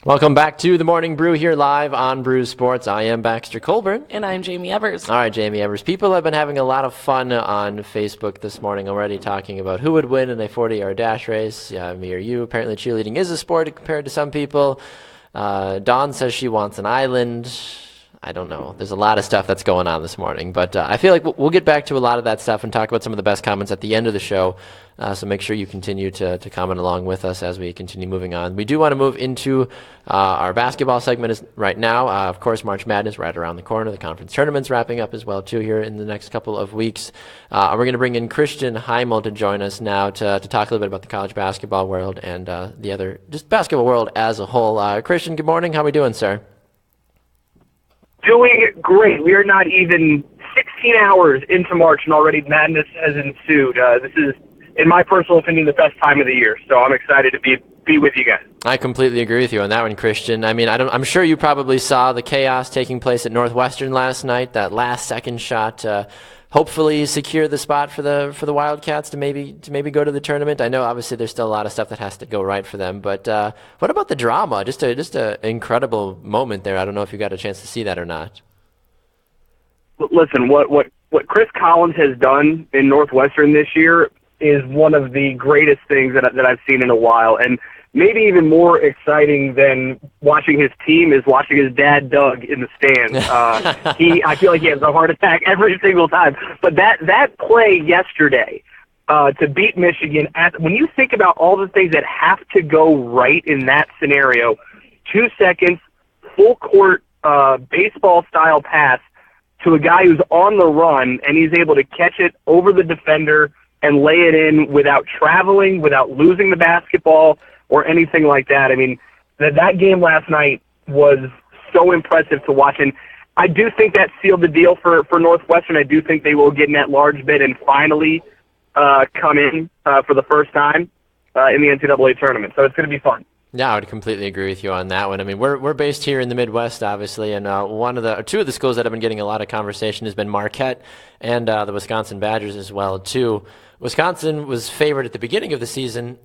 Welcome back to the Morning Brew here live on Brew Sports. I am Baxter Colburn. And I'm Jaymee Evers. All right, Jaymee Evers. People have been having a lot of fun on Facebook this morning already talking about who would win in a 40-yard dash race. Me or you. Apparently cheerleading is a sport compared to some people. Dawn says she wants an island. I don't know. There's a lot of stuff that's going on this morning. But I feel like we'll get back to a lot of that stuff and talk about some of the best comments at the end of the show. So make sure you continue to comment along with us as we continue moving on. We do want to move into our basketball segment right now. Of course, March Madness right around the corner. The conference tournament's wrapping up as well, too, here in the next couple of weeks. We're going to bring in Christian Heimall to join us now to talk a little bit about the college basketball world and the other, just basketball world as a whole. Christian, good morning. How are we doing, sir? Doing great. We are not even 16 hours into March, and already madness has ensued. This is, in my personal opinion, the best time of the year. So I'm excited to be with you guys. I completely agree with you on that one, Christian. I mean, I'm sure you probably saw the chaos taking place at Northwestern last night. That last second shot, hopefully secure the spot for the Wildcats to maybe go to the tournament. I know obviously there's still a lot of stuff that has to go right for them, but what about the drama? Just a incredible moment there. I don't know if you got a chance to see that or not. Listen, what Chris Collins has done in Northwestern this year is one of the greatest things that I've seen in a while, and maybe even more exciting than watching his team is watching his dad, Doug, in the stands. I feel like he has a heart attack every single time. But that play yesterday to beat Michigan, when you think about all the things that have to go right in that scenario, 2 seconds, full court baseball-style pass to a guy who's on the run, and he's able to catch it over the defender and lay it in without traveling, without losing the basketball, or anything like that. I mean, that game last night was so impressive to watch, and I do think that sealed the deal for Northwestern. I do think they will get in that large bid and finally come in for the first time in the NCAA tournament. So it's going to be fun. Yeah, I would completely agree with you on that one. I mean, we're based here in the Midwest, obviously, and two of the schools that have been getting a lot of conversation has been Marquette and the Wisconsin Badgers as well, too. Wisconsin was favored at the beginning of the season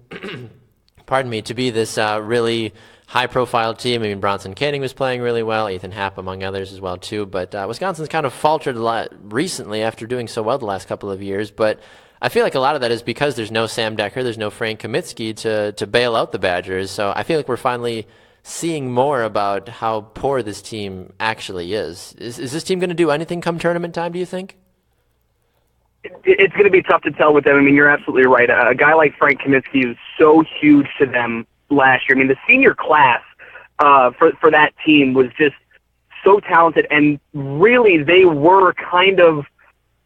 pardon me, to be this really high-profile team. I mean, Bronson Canning was playing really well, Ethan Happ among others as well, too. But Wisconsin's kind of faltered a lot recently after doing so well the last couple of years. But I feel like a lot of that is because there's no Sam Decker, there's no Frank Kaminsky to bail out the Badgers. So I feel like we're finally seeing more about how poor this team actually is. Is this team going to do anything come tournament time, do you think? It's going to be tough to tell with them. I mean, you're absolutely right. A guy like Frank Kaminsky is so huge to them last year. I mean, the senior class for that team was just so talented, and really they were kind of,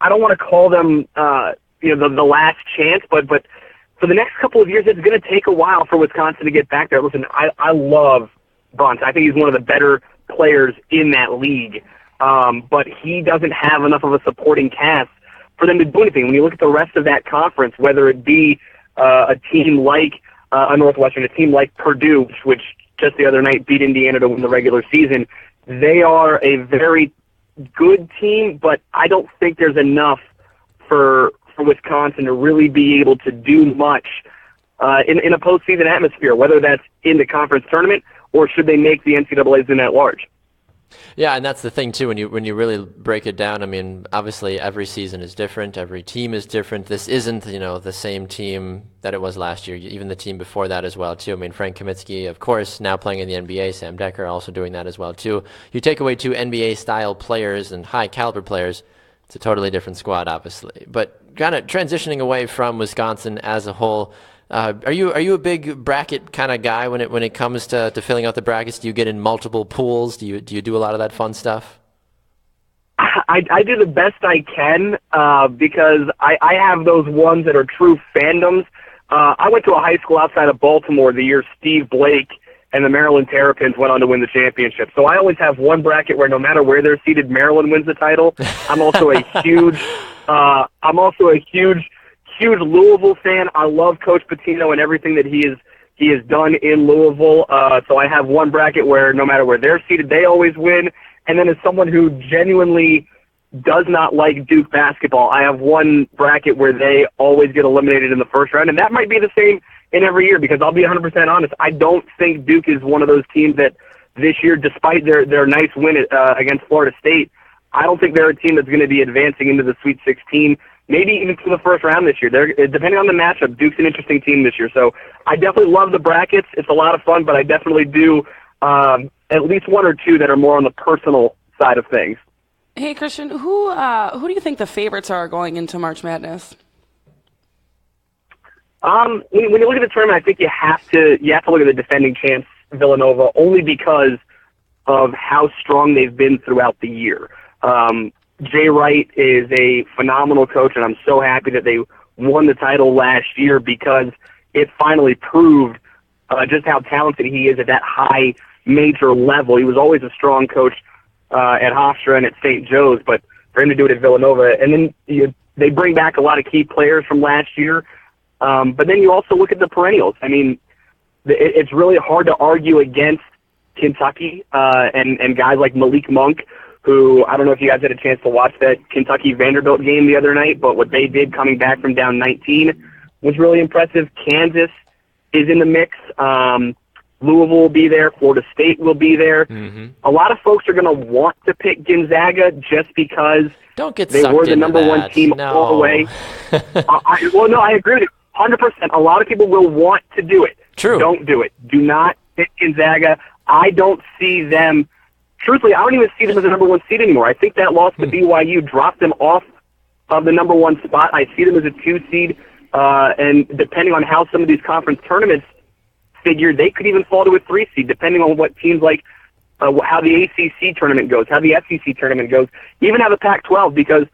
I don't want to call them the last chance, but for the next couple of years, it's going to take a while for Wisconsin to get back there. Listen, I love Bronson. I think he's one of the better players in that league, but he doesn't have enough of a supporting cast for them to do anything. When you look at the rest of that conference, whether it be a team like a Northwestern, a team like Purdue, which just the other night beat Indiana to win the regular season, they are a very good team, but I don't think there's enough for Wisconsin to really be able to do much in a postseason atmosphere, whether that's in the conference tournament or should they make the NCAAs in at large. Yeah, and that's the thing too. When you really break it down, I mean, obviously every season is different, every team is different. This isn't, the same team that it was last year. Even the team before that as well too. I mean, Frank Kaminsky, of course, now playing in the NBA. Sam Decker also doing that as well too. You take away two NBA style players and high caliber players, it's a totally different squad, obviously. But kind of transitioning away from Wisconsin as a whole. Are you a big bracket kind of guy when it comes to filling out the brackets? Do you get in multiple pools? Do you do a lot of that fun stuff? I do the best I can because I have those ones that are true fandoms. I went to a high school outside of Baltimore the year Steve Blake and the Maryland Terrapins went on to win the championship. So I always have one bracket where no matter where they're seated, Maryland wins the title. I'm also a huge Louisville fan. I love Coach Pitino and everything that he has done in Louisville. So I have one bracket where no matter where they're seated, they always win. And then as someone who genuinely does not like Duke basketball, I have one bracket where they always get eliminated in the first round. And that might be the same in every year, because I'll be 100% honest, I don't think Duke is one of those teams that this year, despite their nice win against Florida State, I don't think they're a team that's going to be advancing into the Sweet 16, maybe even to the first round this year. Depending on the matchup, Duke's an interesting team this year. So I definitely love the brackets. It's a lot of fun, but I definitely do at least one or two that are more on the personal side of things. Hey, Christian, who do you think the favorites are going into March Madness? When you look at the tournament, I think you have to look at the defending champs, Villanova, only because of how strong they've been throughout the year. Jay Wright is a phenomenal coach, and I'm so happy that they won the title last year, because it finally proved just how talented he is at that high major level. He was always a strong coach at Hofstra and at St. Joe's, but for him to do it at Villanova, and then they bring back a lot of key players from last year. But then you also look at the perennials. I mean, it's really hard to argue against Kentucky and guys like Malik Monk, who, I don't know if you guys had a chance to watch that Kentucky-Vanderbilt game the other night, but what they did coming back from down 19 was really impressive. Kansas is in the mix. Louisville will be there. Florida State will be there. Mm-hmm. A lot of folks are going to want to pick Gonzaga just because they were the number one team all the way. I agree with you 100%. A lot of people will want to do it. True. Don't do it. Do not pick Gonzaga. I don't see them. Truthfully, I don't even see them as the number one seed anymore. I think that loss to BYU dropped them off of the number one spot. I see them as a 2 seed, and depending on how some of these conference tournaments figure, they could even fall to a 3 seed, depending on what teams like how the ACC tournament goes, how the SEC tournament goes, even how the Pac-12, because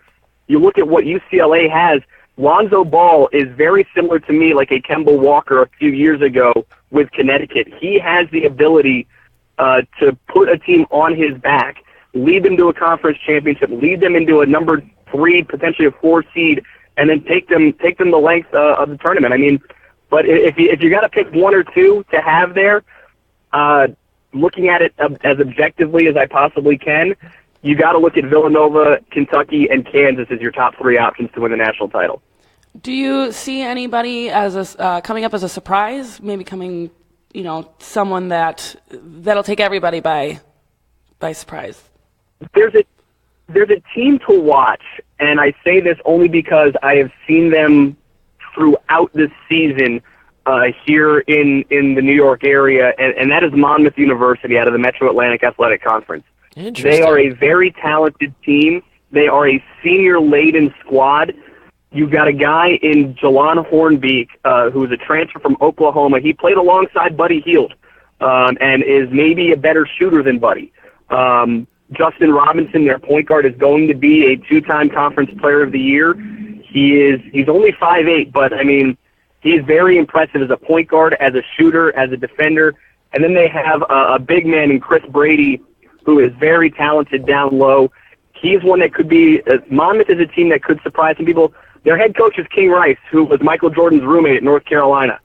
you look at what UCLA has. Lonzo Ball is very similar to me, like a Kemba Walker a few years ago with Connecticut. He has the ability to put a team on his back, lead them to a conference championship, lead them into a number 3, potentially a 4 seed, and then take them the length of the tournament. I mean, but if you got to pick one or two to have there, looking at it as objectively as I possibly can, you got to look at Villanova, Kentucky, and Kansas as your top 3 options to win the national title. Do you see anybody as coming up as a surprise? Maybe coming, someone that'll take everybody by surprise. There's a team to watch, and I say this only because I have seen them throughout this season here in the New York area, and that is Monmouth University out of the Metro Atlantic Athletic Conference. They are a very talented team. They are a senior-laden squad. You've got a guy in Jalon Hornbeek who is a transfer from Oklahoma. He played alongside Buddy Hield and is maybe a better shooter than Buddy. Justin Robinson, their point guard, is going to be a 2-time Conference Player of the Year. He's only 5'8", but, I mean, he's very impressive as a point guard, as a shooter, as a defender. And then they have a big man in Chris Brady, who is very talented down low. He's one that could be Monmouth is a team that could surprise some people. Their head coach is King Rice, who was Michael Jordan's roommate at North Carolina.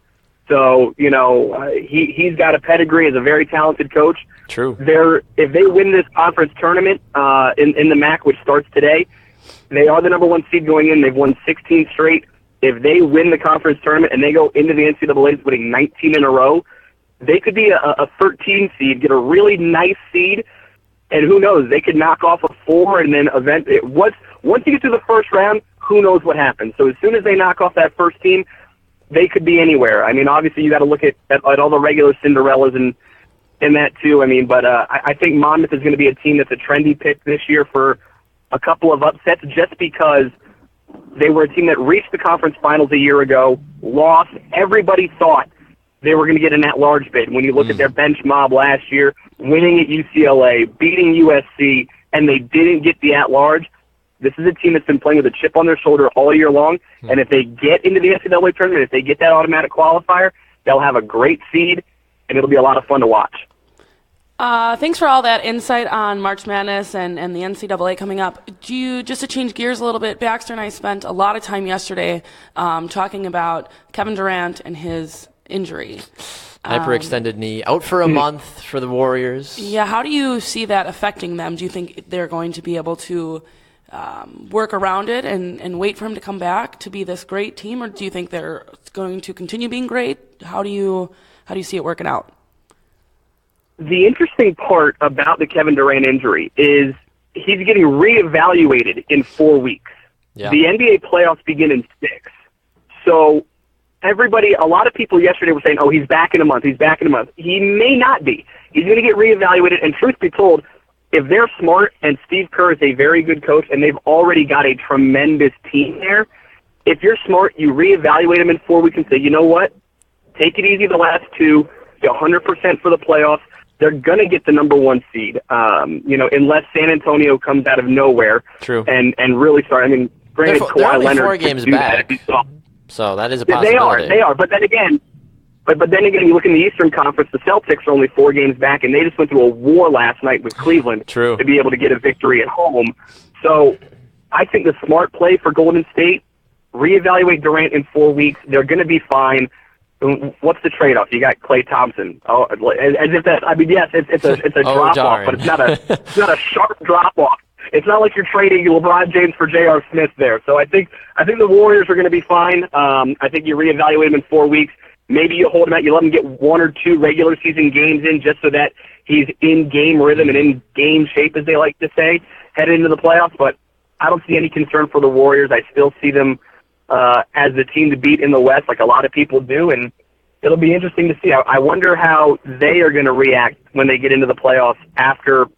So, he's got a pedigree as a very talented coach. True. If they win this conference tournament in the MAC, which starts today, they are the number 1 seed going in. They've won 16 straight. If they win the conference tournament and they go into the NCAA's winning 19 in a row, they could be a 13 seed, get a really nice seed, and who knows, they could knock off a 4 and then once you get to the first round, who knows what happens. So as soon as they knock off that first team, they could be anywhere. I mean, obviously you got to look at all the regular Cinderellas and that too. I mean, but I think Monmouth is going to be a team that's a trendy pick this year for a couple of upsets, just because they were a team that reached the conference finals a year ago, lost. Everybody thought they were going to get an at-large bid. When you look at their bench mob last year, winning at UCLA, beating USC, and they didn't get the at-large, this is a team that's been playing with a chip on their shoulder all year long, and if they get into the NCAA tournament, if they get that automatic qualifier, they'll have a great seed, and it'll be a lot of fun to watch. Thanks for all that insight on March Madness and the NCAA coming up. Just to change gears a little bit, Baxter and I spent a lot of time yesterday talking about Kevin Durant and his injury. Hyperextended knee, out for a month for the Warriors. Yeah, how do you see that affecting them? Do you think they're going to be able to work around it and wait for him to come back to be this great team, or do you think they're going to continue being great? how do you see it working out? The interesting part about the Kevin Durant injury is he's getting reevaluated in 4 weeks. Yeah. The NBA playoffs begin in 6. So a lot of people yesterday were saying, oh, he's back in a month, He may not be. He's going to get reevaluated, and truth be told, if they're smart, and Steve Kerr is a very good coach, and they've already got a tremendous team there, if you're smart, you reevaluate him in 4 weeks and say, you know what, take it easy the last 2, get 100% for the playoffs. They're going to get the number 1 seed, unless San Antonio comes out of nowhere. True. And really start. I mean, granted, they're Kawhi only Leonard 4 games could do that. back, so that is a possibility. They are. But then again, you look in the Eastern Conference, the Celtics are only 4 games back, and they just went through a war last night with Cleveland True. to be able to get a victory at home. So I think the smart play for Golden State, reevaluate Durant in 4 weeks. They're going to be fine. What's the trade-off? You got Klay Thompson. Oh, as if that. I mean, yes, it's a drop off, but it's not a sharp drop off. It's not like you're trading LeBron James for J.R. Smith there. So I think the Warriors are going to be fine. I think you reevaluate him in 4 weeks. Maybe you hold him out. You let him get 1 or 2 regular season games in, just so that he's in game rhythm and in game shape, as they like to say, headed into the playoffs. But I don't see any concern for the Warriors. I still see them as the team to beat in the West, like a lot of people do, and it'll be interesting to see. I wonder how they are going to react when they get into the playoffs after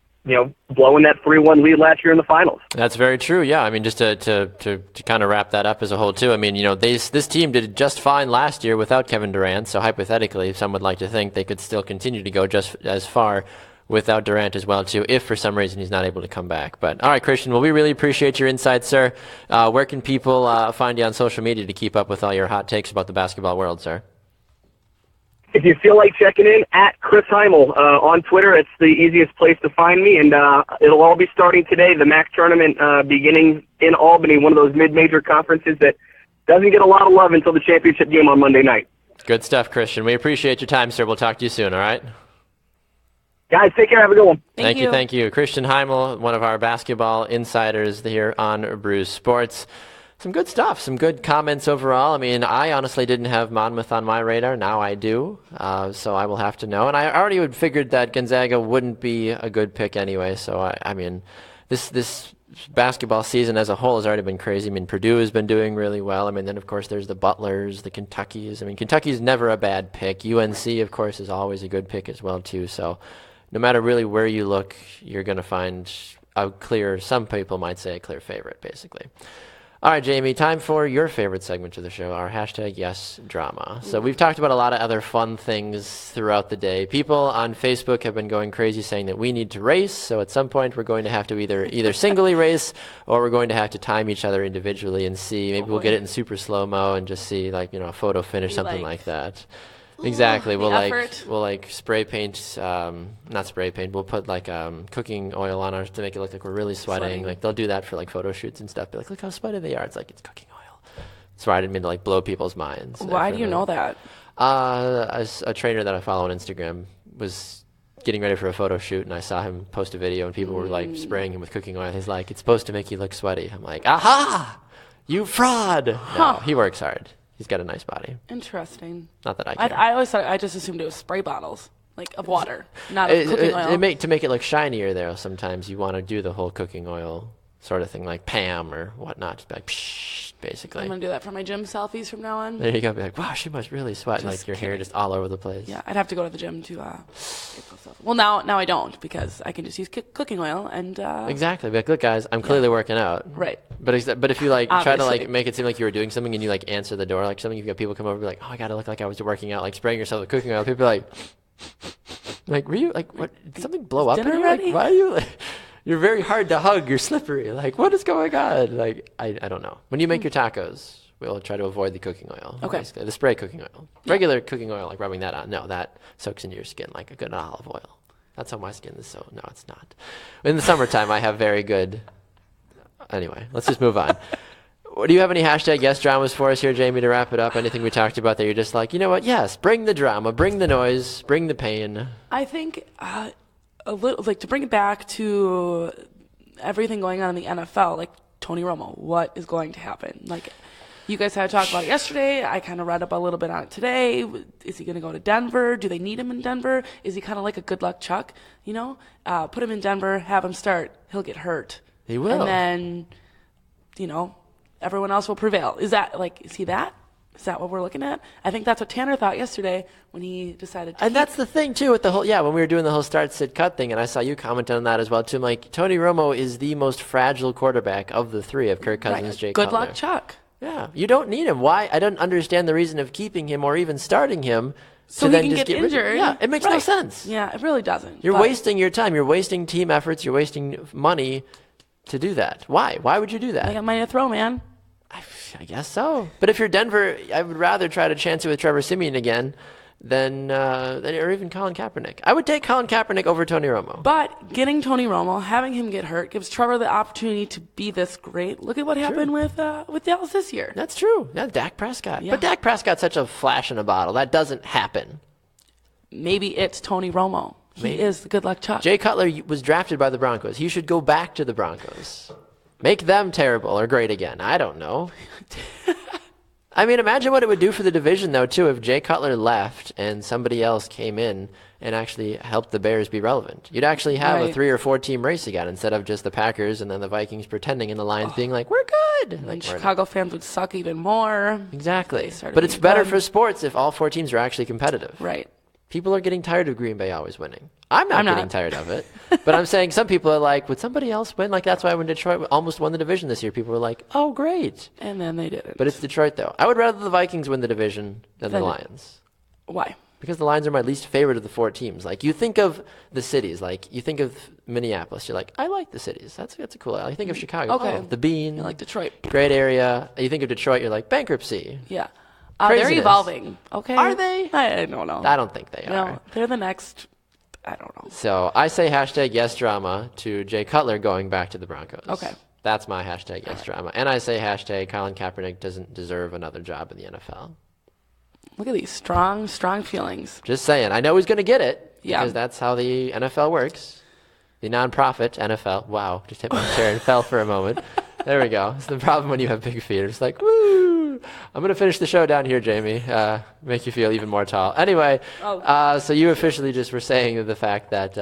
blowing that 3-1 lead last year in the finals. That's very true. Yeah, I mean, just to kind of wrap that up as a whole too. I mean, this team did just fine last year without Kevin Durant. So hypothetically, some would like to think they could still continue to go just as far without Durant as well too, if for some reason he's not able to come back. But all right, Christian, well, we really appreciate your insights, sir. Where can people find you on social media to keep up with all your hot takes about the basketball world, sir? If you feel like checking in, at Chris Heimall on Twitter, it's the easiest place to find me, and it'll all be starting today. The MAC tournament beginning in Albany, one of those mid-major conferences that doesn't get a lot of love until the championship game on Monday night. Good stuff, Christian. We appreciate your time, sir. We'll talk to you soon, all right? Guys, take care. Have a good one. Thank you. Christian Heimall, one of our basketball insiders here on Brew Sports. Some good stuff, some good comments overall. I mean, I honestly didn't have Monmouth on my radar. Now I do, so I will have to know. And I already would figured that Gonzaga wouldn't be a good pick anyway. So, I mean, this basketball season as a whole has already been crazy. I mean, Purdue has been doing really well. I mean, then, of course, there's the Butlers, the Kentuckys. I mean, Kentucky's never a bad pick. UNC, of course, is always a good pick as well, too. So no matter really where you look, you're going to find a clear, some people might say a clear favorite, basically. All right, Jamie, time for your favorite segment of the show, our hashtag Yes Drama. So we've talked about a lot of other fun things throughout the day. People on Facebook have been going crazy saying that we need to race. So at some point, we're going to have to either singly race or we're going to have to time each other individually and see. Maybe we'll get it in super slow-mo and just see, a photo finish, something like that. Exactly. We'll spray paint, not spray paint. We'll put cooking oil on ours to make it look like we're really sweating. Like they'll do that for photo shoots and stuff. Be like, look how sweaty they are. It's like it's cooking oil. That's why I didn't mean to blow people's minds. Why do you know that? A trainer that I follow on Instagram was getting ready for a photo shoot, and I saw him post a video, and people were spraying him with cooking oil. He's like, it's supposed to make you look sweaty. I'm like, aha, you fraud. No, he works hard. He's got a nice body. Interesting. Not that I care. I always thought, I just assumed it was spray bottles, of water, not of cooking oil. To make it look shinier there, sometimes you want to do the whole cooking oil sort of thing, like Pam or whatnot. Just be like, psh, basically. I'm going to do that for my gym selfies from now on. There you go. Be like, wow, she must really sweat. Your hair just all over the place. Yeah, I'd have to go to the gym to get those stuff. Well, now I don't, because I can just use cooking oil and... Exactly. Be like, look, guys, I'm clearly working out. Right. But if you try to make it seem like you were doing something and you answer the door like something, you've got people come over and be like, oh, I got to look like I was working out, spraying yourself with cooking oil. People are like, were you what? Did something blow up in you? Ready? Why are you? You're very hard to hug. You're slippery. What is going on? I don't know. When you make your tacos, we'll try to avoid the cooking oil. Okay. Basically. The spray cooking oil. Yeah. Regular cooking oil, rubbing that on. No, that soaks into your skin like a good olive oil. That's how my skin is. So no, it's not. In the summertime, I have very good. Anyway, let's just move on. Do you have any hashtag Yes Dramas for us here, Jamie, to wrap it up? Anything we talked about that you're just like, you know what? Yes, bring the drama, bring the noise, bring the pain. I think a little, to bring it back to everything going on in the NFL, Tony Romo, what is going to happen? You guys had to talk about it yesterday. I kind of read up a little bit on it today. Is he going to go to Denver? Do they need him in Denver? Is he kind of like a good luck Chuck? Put him in Denver, have him start. He'll get hurt. He will. And then, everyone else will prevail. Is he that? Is that what we're looking at? I think that's what Tanner thought yesterday when he decided to. And that's the thing, too, with the whole, when we were doing the whole start, sit, cut thing, and I saw you comment on that as well, too. I'm like, Tony Romo is the most fragile quarterback of the three of Kirk Cousins, Jay Cutler. Good luck, Chuck. Yeah, you don't need him. Why? I don't understand the reason of keeping him or even starting him. So he then can just get injured. Yeah, it makes no sense. Yeah, it really doesn't. You're wasting your time. You're wasting team efforts. You're wasting money to do that. Why? Why would you do that? I got money to throw, man. I guess so. But if you're Denver, I would rather try to chance it with Trevor Siemian again than or even Colin Kaepernick. I would take Colin Kaepernick over Tony Romo. But getting Tony Romo, having him get hurt, gives Trevor the opportunity to be this great. Look at what happened with Dallas this year. That's true. Yeah, Dak Prescott. Yeah. But Dak Prescott's such a flash in a bottle. That doesn't happen. Maybe it's Tony Romo. He is the good luck Chuck. Jay Cutler was drafted by the Broncos. He should go back to the Broncos. Make them terrible or great again. I don't know. I mean, imagine what it would do for the division, though, too, if Jay Cutler left and somebody else came in and actually helped the Bears be relevant. You'd actually have a 3 or 4 team race again instead of just the Packers and then the Vikings pretending and the Lions being like, we're good. And Chicago fans would suck even more. Exactly. But it's better for sports if all 4 teams are actually competitive. Right. People are getting tired of Green Bay always winning. I'm not getting tired of it. But I'm saying some people are like, would somebody else win? Like, that's why when Detroit almost won the division this year, people were like, oh, great. And then they didn't. But it's Detroit, though. I would rather the Vikings win the division than the Lions. Why? Because the Lions are my least favorite of the 4 teams. Like, you think of the cities. Like, you think of Minneapolis. You're like, I like the cities. That's a cool area. You think of Chicago. Okay. Oh, the Bean. I like Detroit. Great area. You think of Detroit, you're like, bankruptcy. Yeah. They're evolving. Okay. Are they? I don't know. I don't think they are. No, they're the next. I don't know. So I say hashtag yes drama to Jay Cutler going back to the Broncos. Okay. That's my hashtag yes drama. And I say hashtag Colin Kaepernick doesn't deserve another job in the NFL. Look at these strong feelings. Just saying. I know he's going to get it. Yeah. Because that's how the NFL works. The nonprofit NFL. Wow. Just hit my chair and fell for a moment. There we go. It's the problem when you have big feet. It's like, woo! I'm going to finish the show down here, Jamie. Make you feel even more tall. Anyway, so you officially just were saying the fact that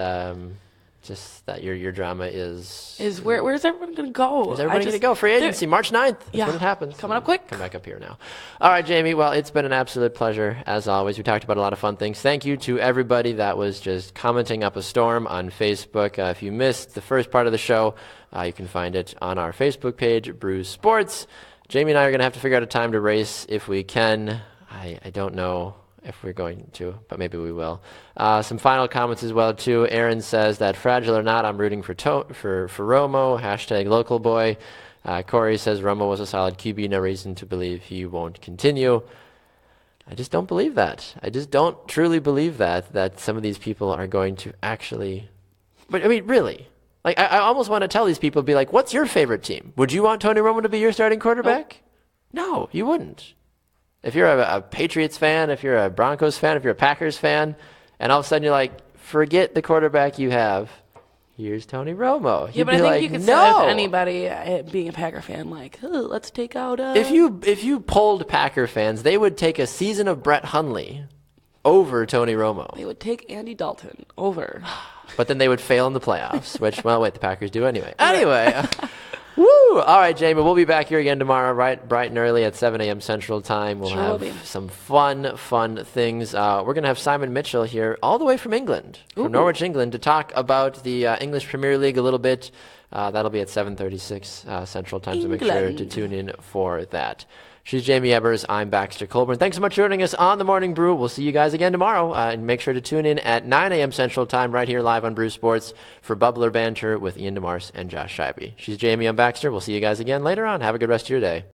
just that your drama is where's everyone going to go? Where's everybody going to go? Free agency, March 9th. That's when it happens. Coming up quick. Come back up here now. All right, Jamie. Well, it's been an absolute pleasure, as always. We talked about a lot of fun things. Thank you to everybody that was just commenting up a storm on Facebook. If you missed the first part of the show, you can find it on our Facebook page, Brew Sports. Jamie and I are going to have to figure out a time to race if we can. I don't know if we're going to, but maybe we will. Some final comments as well, too. Aaron says that fragile or not, I'm rooting for Romo. Hashtag local boy. Corey says Romo was a solid QB. No reason to believe he won't continue. I just don't believe that. I just don't truly believe that some of these people are going to actually. But, I mean, really. Like, I almost want to tell these people, be like, what's your favorite team? Would you want Tony Romo to be your starting quarterback? No, you wouldn't. If you're a Patriots fan, if you're a Broncos fan, if you're a Packers fan, and all of a sudden you're like, forget the quarterback you have, here's Tony Romo. Yeah, but I think you could say if anybody being a Packer fan, like, let's take out. If you polled Packer fans, they would take a season of Brett Hundley over Tony Romo. They would take Andy Dalton over. But then they would fail in the playoffs, which, well, wait, the Packers do anyway. Anyway. Woo! All right, Jamie, we'll be back here again tomorrow, right, bright and early at 7 a.m. Central Time. We'll have some fun things. We're going to have Simon Mitchell here all the way from England, from Norwich, England, to talk about the English Premier League a little bit. That'll be at 7:36 Central Time, so make sure to tune in for that. She's Jamie Ebers. I'm Baxter Colburn. Thanks so much for joining us on The Morning Brew. We'll see you guys again tomorrow. And make sure to tune in at 9 a.m. Central Time right here live on Brew Sports for Bubbler Banter with Ian DeMars and Josh Scheibe. She's Jamie. I'm Baxter. We'll see you guys again later on. Have a good rest of your day.